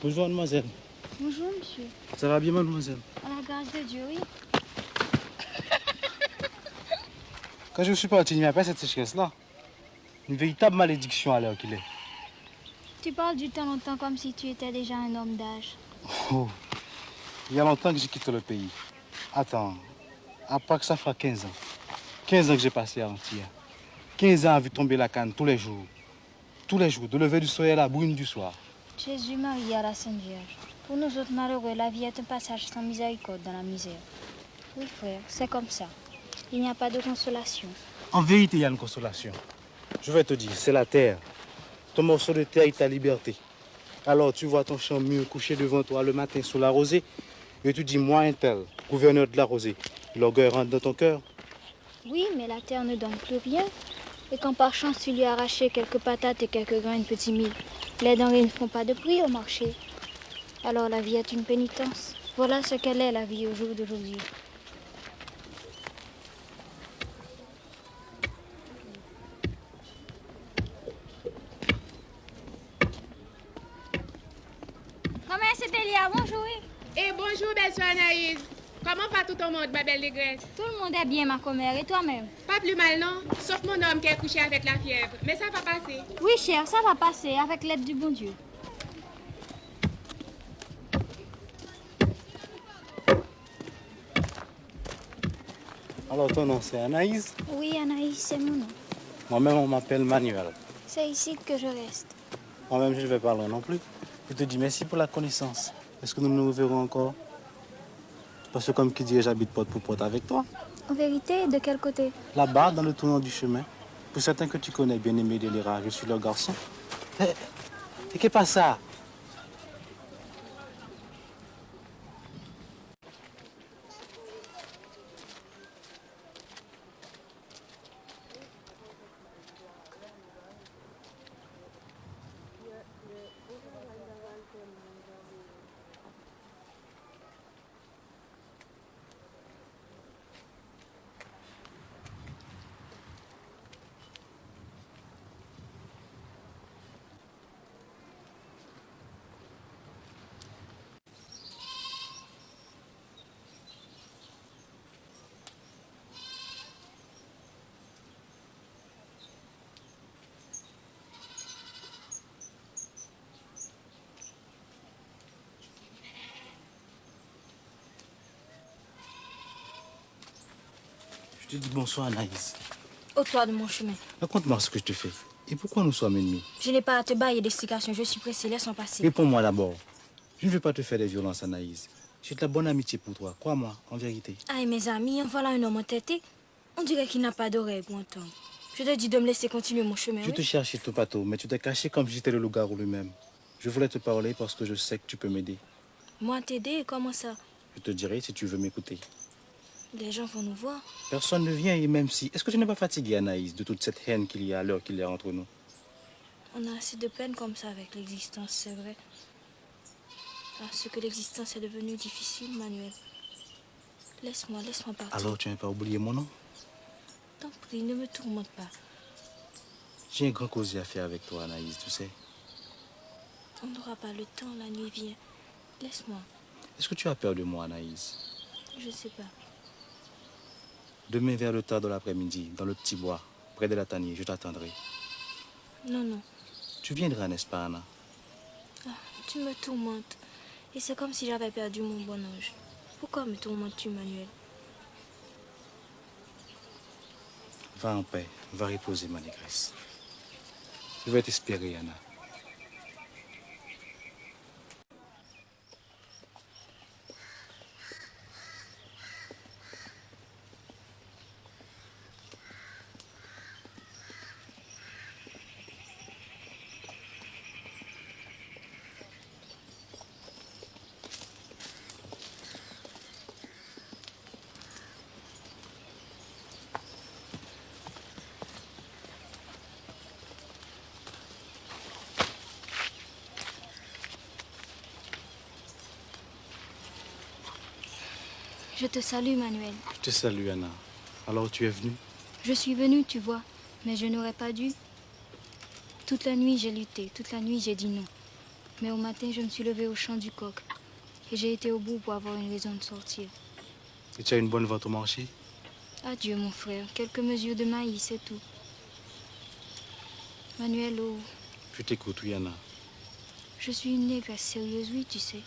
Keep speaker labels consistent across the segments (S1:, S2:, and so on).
S1: Bonjour, mademoiselle.
S2: Bonjour, monsieur.
S1: Ça va bien, mademoiselle?
S2: À la grâce de Dieu, oui.
S1: Quand je suis parti, il n'y a pas cette sécheresse-là. Une véritable malédiction à l'heure qu'il est.
S2: Tu parles du temps longtemps comme si tu étais déjà un homme d'âge.
S1: Oh, il y a longtemps que j'ai quitté le pays. Attends, à part que ça fera 15 ans. 15 ans que j'ai passé à Antibes. 15 ans à vu tomber la canne tous les jours. Tous les jours, de lever du soleil à la brune du soir.
S2: Jésus Marie à la Sainte Vierge. Pour nous autres malheureux, la vie est un passage sans miséricorde dans la misère. Oui, frère, c'est comme ça. Il n'y a pas de consolation.
S1: En vérité, il y a une consolation. Je vais te dire, c'est la terre. Ton morceau de terre est ta liberté. Alors tu vois ton champ mûr couché devant toi le matin sous la rosée. Et tu dis, moi un tel, gouverneur de la rosée. L'orgueil rentre dans ton cœur.
S2: Oui, mais la terre ne donne plus rien. Et quand par chance tu lui as arraché quelques patates et quelques grains de petits mille, les denrées ne font pas de prix au marché. Alors la vie est une pénitence. Voilà ce qu'elle est, la vie au jour d'aujourd'hui. Maman, c'est Elia, bonjour.
S3: Et bonjour, belle soeur Anaïs. Comment va tout le monde, ma belle négresse?
S2: Tout le monde est bien, ma commère, et toi-même?
S3: Pas plus mal, non? Sauf mon homme qui est couché avec la fièvre. Mais ça va passer.
S2: Oui, chère, ça va passer avec l'aide du bon Dieu.
S1: Alors ton nom c'est Anaïs.
S2: Oui, Anaïs, c'est mon nom.
S1: Moi-même on m'appelle Manuel.
S2: C'est ici que je reste.
S1: Moi-même je ne vais pas loin non plus. Je te dis merci pour la connaissance. Est-ce que nous nous reverrons encore? Parce que comme qui dit, j'habite porte pour porte avec toi.
S2: En vérité, de quel côté?
S1: Là-bas, dans le tournant du chemin. Pour certains que tu connais, bien-aimé Délira, je suis leur garçon. Et qu'est-ce pas ça? Je te dis bonsoir Anaïs.
S2: Ôte-toi de mon chemin.
S1: Raconte-moi ce que je te fais. Et pourquoi nous sommes ennemis?
S2: Je n'ai pas à te bailler d'explications, je suis pressée, laisse-moi passer.
S1: Réponds-moi d'abord. Je ne veux pas te faire des violences Anaïs. J'ai de la bonne amitié pour toi, crois-moi, en vérité.
S2: Aïe, mes amis, en voilà un homme entêté. On dirait qu'il n'a pas d'oreille pour entendre. Je te dis de me laisser continuer mon chemin,
S1: Je
S2: oui?
S1: te cherchais tout partout, mais tu t'es caché comme si j'étais le loup-garou lui-même. Je voulais te parler parce que je sais que tu peux m'aider.
S2: Moi, t'aider, comment ça?
S1: Je te dirai si tu veux m'écouter.
S2: Les gens vont nous voir. Personne
S1: Personne ne vient et même si... Est-ce que tu n'es pas fatigué, Anaïs, de toute cette haine qu'il y a à l'heure qu'il y a entre nous?
S2: On a assez de peine comme ça avec l'existence, c'est vrai. Parce que l'existence est devenue difficile, Manuel. Laisse-moi partir.
S1: Alors tu n'as pas oublié mon nom?
S2: T'en prie, ne me tourmente pas.
S1: J'ai un grand causier à faire avec toi, Anaïs, tu sais.
S2: On n'aura pas le temps, la nuit vient. Laisse-moi,
S1: Est-ce que tu as peur de moi, Anaïs?
S2: je sais pas.
S1: Demain vers le tard de l'après-midi, dans le petit bois, près de la tanière, je t'attendrai.
S2: Non, non.
S1: Tu viendras, n'est-ce pas, Anna?
S2: Ah, tu me tourmentes. Et c'est comme si j'avais perdu mon bon ange. Pourquoi me tourmentes-tu, Manuel?
S1: Va en paix, va reposer, ma négresse. Je vais t'espérer, Anna.
S2: Je te salue, Manuel.
S1: Je te salue, Anna. Alors tu es venue?
S2: Je suis venue, tu vois, mais je n'aurais pas dû. Toute la nuit, j'ai lutté. Toute la nuit, j'ai dit non. Mais au matin, je me suis levée au chant du coq. Et j'ai été au bout pour avoir une raison de sortir.
S1: Et tu as une bonne vente au marché?
S2: Adieu, mon frère. Quelques mesures de maïs, c'est tout. Manuel, oh,
S1: Je t'écoute, oui, Anna.
S2: je suis une négresse sérieuse, oui, tu sais.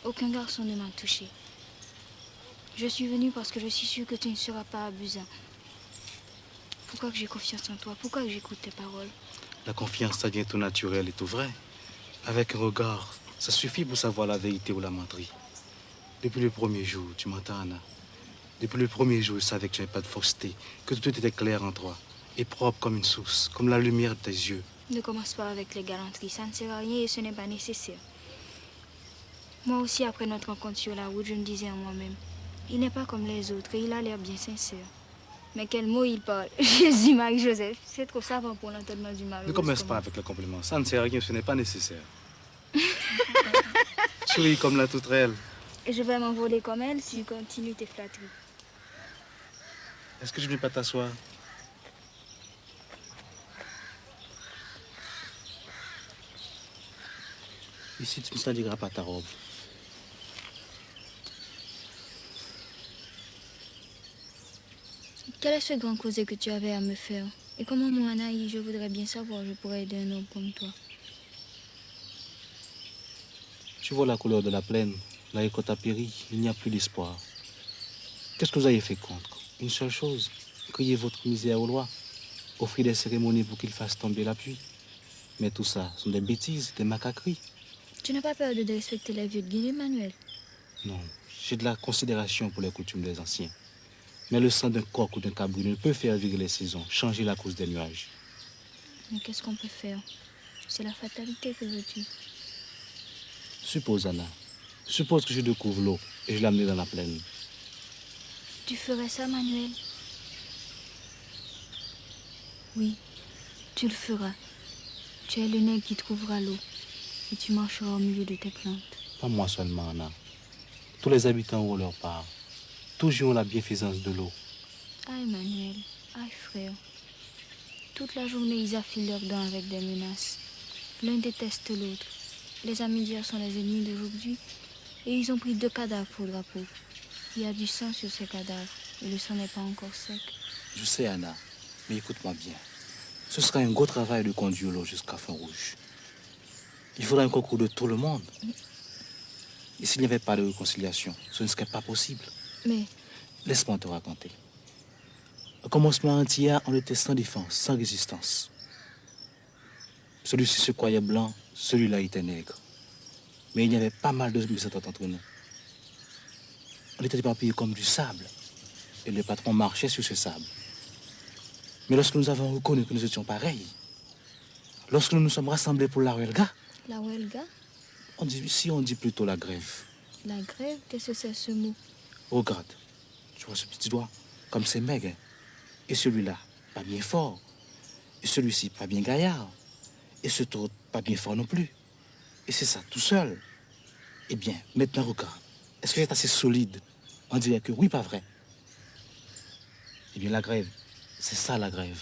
S2: Aucun garçon ne m'a touchée. Je suis venue parce que je suis sûre que tu ne seras pas abusant. Pourquoi que j'ai confiance en toi? Pourquoi que j'écoute tes paroles?
S1: La confiance, ça vient tout naturel et tout vrai. Avec un regard, ça suffit pour savoir la vérité ou la menterie. Depuis le premier jour, tu m'entends, Anna? Depuis le premier jour, je savais que tu n'avais pas de fausseté, que tout était clair en toi, et propre comme une source, comme la lumière de tes yeux.
S2: Ne commence pas avec les galanteries, ça ne sert à rien et ce n'est pas nécessaire. Moi aussi, après notre rencontre sur la route, je me disais en moi-même, il n'est pas comme les autres et il a l'air bien sincère. Mais quel mot il parle. Jésus, Marie-Joseph, c'est trop savant pour l'entendement du malheureux.
S1: Ne commence pas avec le compliment, ça ne sert à rien, ce n'est pas nécessaire. Souris comme la toute réelle.
S2: Et je vais m'envoler comme elle si tu continues tes flatteries.
S1: Est-ce que je ne vais pas t'asseoir? Ici, tu ne saliras pas ta robe.
S2: Quel est ce grand causé que tu avais à me faire? Et comment, moi, Anaïs, je voudrais bien savoir, je pourrais aider un homme comme toi.
S1: Tu vois la couleur de la plaine, la récolte a péri, il n'y a plus d'espoir. Qu'est-ce que vous avez fait contre? Une seule chose, crier votre misère aux lois, offrir des cérémonies pour qu'ils fassent tomber la pluie. Mais tout ça sont des bêtises, des macaqueries.
S2: Tu n'as pas peur de respecter les vieux de Guinée, Manuel?
S1: Non, j'ai de la considération pour les coutumes des anciens. Mais le sang d'un coq ou d'un cabri ne peut faire virer les saisons, changer la cause des nuages.
S2: Mais qu'est-ce qu'on peut faire? C'est la fatalité, que veux-tu?
S1: Suppose, Anna, suppose que je découvre l'eau et je l'amène dans la plaine.
S2: Tu ferais ça, Manuel? Oui, tu le feras. Tu es le nègre qui trouvera l'eau et tu marcheras au milieu de tes plantes.
S1: Pas moi seulement, Anna. Tous les habitants auront leur part. Tous joueront la bienfaisance de l'eau.
S2: Aïe, Manuel, aïe, frère. Toute la journée, ils affilent leurs dents avec des menaces. L'un déteste l'autre. Les amis d'hier sont les ennemis d'aujourd'hui. Et ils ont pris 2 cadavres pour drapeau. Il y a du sang sur ces cadavres et le sang n'est pas encore sec.
S1: Je sais, Anna, mais écoute-moi bien. Ce sera un gros travail de conduire l'eau jusqu'à Fond-Rouge. Il faudra un concours de tout le monde. Et s'il n'y avait pas de réconciliation, ce ne serait pas possible.
S2: Mais
S1: Laisse-moi te raconter. Au commencement entier, on était sans défense, sans résistance. Celui-ci se croyait blanc, celui-là était nègre. Mais il y avait pas mal de mésententes entre nous. On était éparpillés comme du sable. Et le patron marchait sur ce sable. Mais lorsque nous avons reconnu que nous étions pareils, lorsque nous nous sommes rassemblés pour la Huelga,
S2: la Huelga?
S1: on dit plutôt la grève.
S2: La grève? Qu'est-ce que c'est ce mot?
S1: Regarde, tu vois ce petit doigt, comme c'est maigre. Et celui-là, pas bien fort. Et celui-ci, pas bien gaillard. Et ce autre, pas bien fort non plus. Et c'est ça, tout seul. Eh bien, maintenant, regarde. Est-ce que c'est assez solide? On dirait que oui, pas vrai. Eh bien, la grève, c'est ça la grève.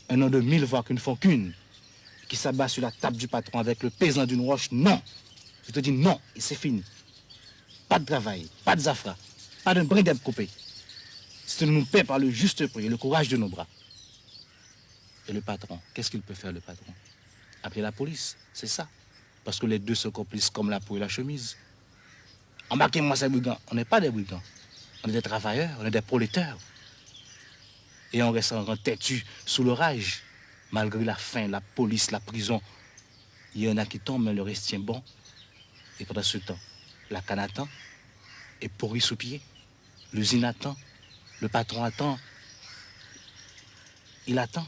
S1: Un homme de 1000 voix qui ne font qu'une. Qui s'abat sur la table du patron avec le pesant d'une roche. Non. Je te dis non, et c'est fini. Pas de travail, pas de zafra, pas d'un brin d'herbe coupé. C'est de nous paie par le juste prix et le courage de nos bras. Et le patron, qu'est-ce qu'il peut faire, le patron? Appeler la police, c'est ça. Parce que les deux sont complices comme la peau et la chemise. Embarquez-moi ces brigands. On n'est pas des brigands. On est des travailleurs, on est des prolétaires. Et on reste en têtu sous l'orage. Malgré la faim, la police, la prison. Il y en a qui tombent, mais le reste tient bon. Et pendant ce temps, la canne attend, est pourrie sous pied. L'usine attend, le patron attend. Il attend,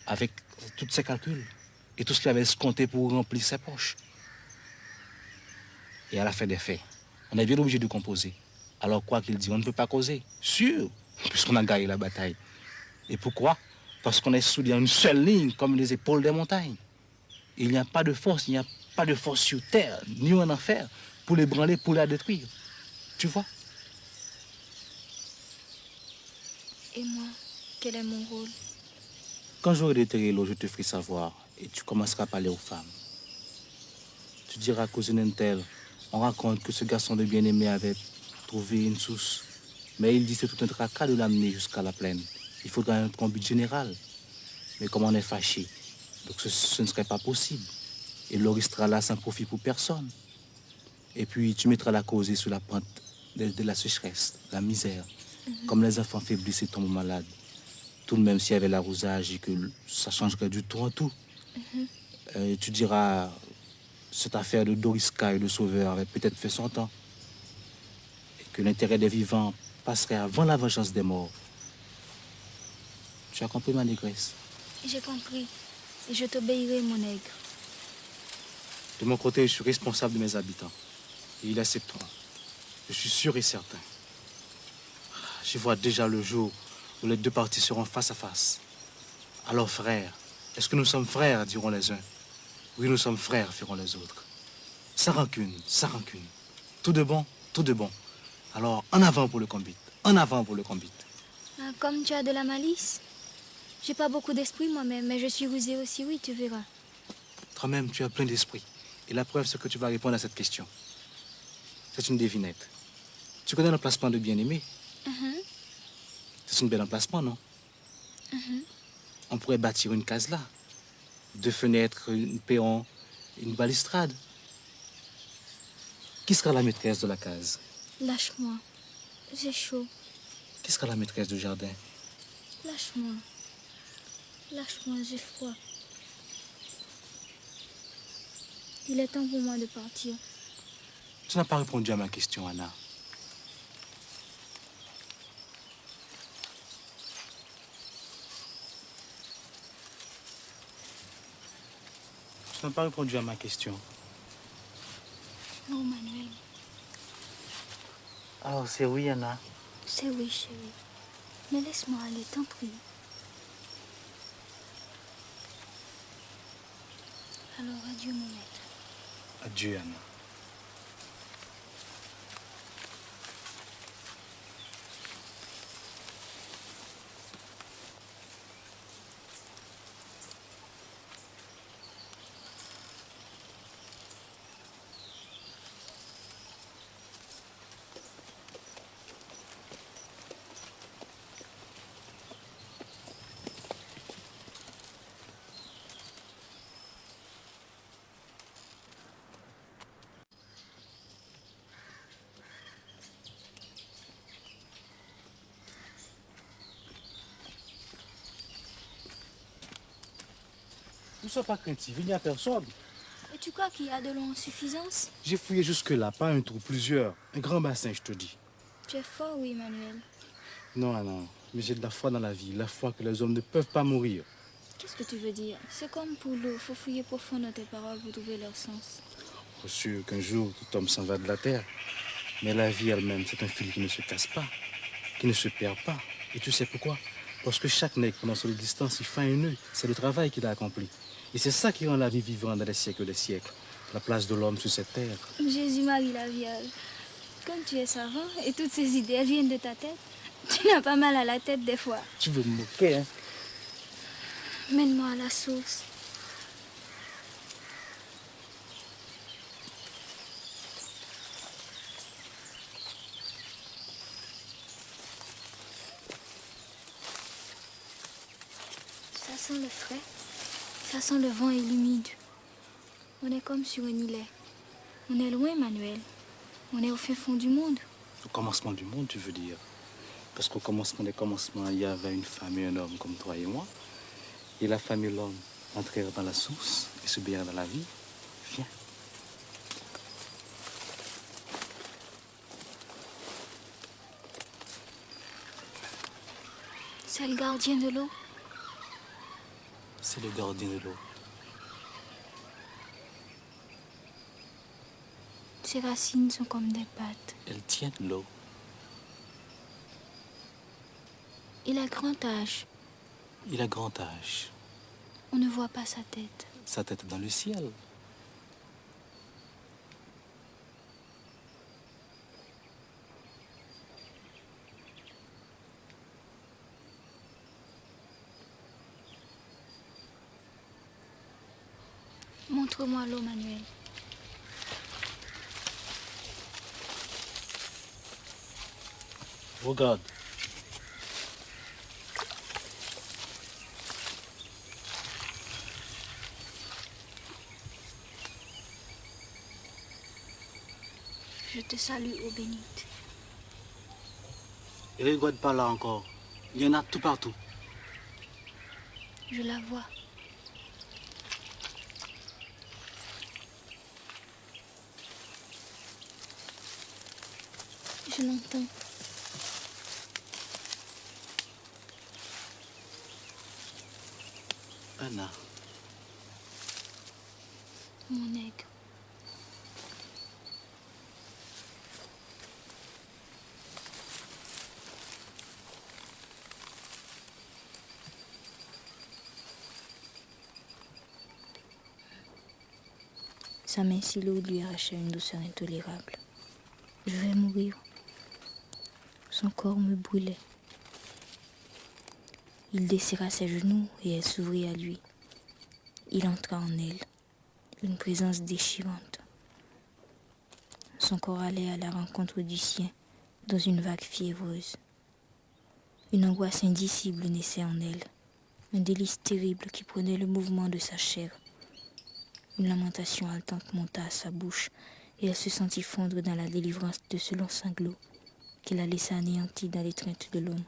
S1: avec tous ses calculs et tout ce qu'il avait escompté pour remplir ses poches. Et à la fin des faits, on est bien obligé de composer. Alors quoi qu'il dit, on ne peut pas causer. Sûr, puisqu'on a gagné la bataille. Et pourquoi? Parce qu'on est soudés en une seule ligne, comme les épaules des montagnes. Il n'y a pas de force, il n'y a pas de force sur terre, ni en enfer, pour les branler, pour la détruire. Tu vois?
S2: Et moi, quel est mon rôle?
S1: Quand j'aurai déterré l'eau, je te ferai savoir et tu commenceras à parler aux femmes. Tu diras à cousin Intel, on raconte que ce garçon de bien-aimé avait trouvé une source. Mais il dit que c'est tout un tracas de l'amener jusqu'à la plaine. Il faudra un combat général. Mais comme on est fâché, donc ce ne serait pas possible. Et l'or restera là sans profit pour personne. Et puis tu mettras la causée sous la pente de la sécheresse, la misère. Comme les enfants faiblissent et tombent malades. Tout de même s'il y avait l'arrosage et que ça changerait du tout en tout. Tu diras, cette affaire de Doriska et de Sauveur avait peut-être fait son temps. Et que l'intérêt des vivants passerait avant la vengeance des morts. Tu as compris, ma négresse?
S2: J'ai compris. Et je t'obéirai, mon nègre.
S1: De mon côté, je suis responsable de mes habitants. Et ils accepteront. Je suis sûr et certain. Je vois déjà le jour où les deux parties seront face à face. Alors, frères, est-ce que nous sommes frères, diront les uns? Oui, nous sommes frères, firont les autres. Sans rancune, sans rancune. Tout de bon, tout de bon. Alors, en avant pour le combat. En avant pour le combat.
S2: Ah, comme tu as de la malice. J'ai pas beaucoup d'esprit moi-même, mais je suis rusée aussi, oui, tu verras.
S1: Toi-même, tu as plein d'esprit. Et la preuve, c'est que tu vas répondre à cette question. C'est une devinette. Tu connais l'emplacement de bien-aimé? C'est un bel emplacement, non? On pourrait bâtir une case là. 2 fenêtres, une perron, une balustrade. Qui sera la maîtresse de la case?
S2: Lâche-moi. J'ai chaud.
S1: Qui sera la maîtresse du jardin?
S2: Lâche-moi. Lâche-moi, j'ai froid. Il est temps pour moi de partir.
S1: Tu n'as pas répondu à ma question, Anna. Tu n'as pas répondu à ma question.
S2: Non, Manuel.
S1: Alors, c'est oui, Anna.
S2: C'est oui, chérie. Mais laisse-moi aller, t'en prie. Alors, adieu, mon maître.
S1: Adieu, Anna. Ne sois pas craintif, il n'y a personne.
S2: Et tu crois qu'il y a de l'eau en suffisance?
S1: J'ai fouillé jusque-là, pas un trou, plusieurs. Un grand bassin, je te dis.
S2: Tu es fort, oui, Manuel.
S1: Non, Anna, mais j'ai de la foi dans la vie, la foi que les hommes ne peuvent pas mourir.
S2: Qu'est-ce que tu veux dire? C'est comme pour l'eau, faut fouiller profond dans tes paroles pour trouver leur sens.
S1: Bien sûr qu'un jour, tout homme s'en va de la terre. Mais la vie elle-même, c'est un fil qui ne se casse pas, qui ne se perd pas. Et tu sais pourquoi? Parce que chaque nègre, pendant son existence, il fait un nœud. C'est le travail qu'il a accompli. Et c'est ça qui rend la vie vivante dans les siècles des siècles. La place de l'homme sur cette terre.
S2: Jésus-Marie la Vierge, comme tu es savant et toutes ces idées elles viennent de ta tête, tu n'as pas mal à la tête des fois.
S1: Tu veux me moquer, hein?
S2: Mène-moi à la source. Ça sent le frais, ça sent le vent et l'humide. On est comme sur un îlet. On est loin, Manuel. On est au fin fond du monde.
S1: Au commencement du monde, tu veux dire? Parce qu'au commencement des commencements, il y avait une femme et un homme comme toi et moi. Et la femme et l'homme entrèrent dans la source et se baignèrent dans la vie. Viens.
S2: C'est le gardien de l'eau.
S1: C'est le gardien de l'eau.
S2: Ses racines sont comme des pattes.
S1: Elle tient de l'eau.
S2: Il a grand âge.
S1: Il a grand âge.
S2: On ne voit pas sa tête.
S1: Sa tête est dans le ciel.
S2: Montre-moi l'eau, Manuel.
S1: Regarde.
S2: Je te salue, ô bénite.
S1: Et regarde pas là encore. Il y en a tout partout.
S2: Je la vois. Je l'entends.
S1: Anna.
S2: Mon aigle. Sa main si lourde lui arrachait une douceur intolérable. Je vais mourir. Son corps me brûlait. Il desserra ses genoux et elle s'ouvrit à lui. Il entra en elle, une présence déchirante. Son corps allait à la rencontre du sien dans une vague fiévreuse. Une angoisse indicible naissait en elle, un délice terrible qui prenait le mouvement de sa chair. Une lamentation haletante monta à sa bouche et elle se sentit fondre dans la délivrance de ce long sanglot qui la laissa anéantie dans l'étreinte de l'homme.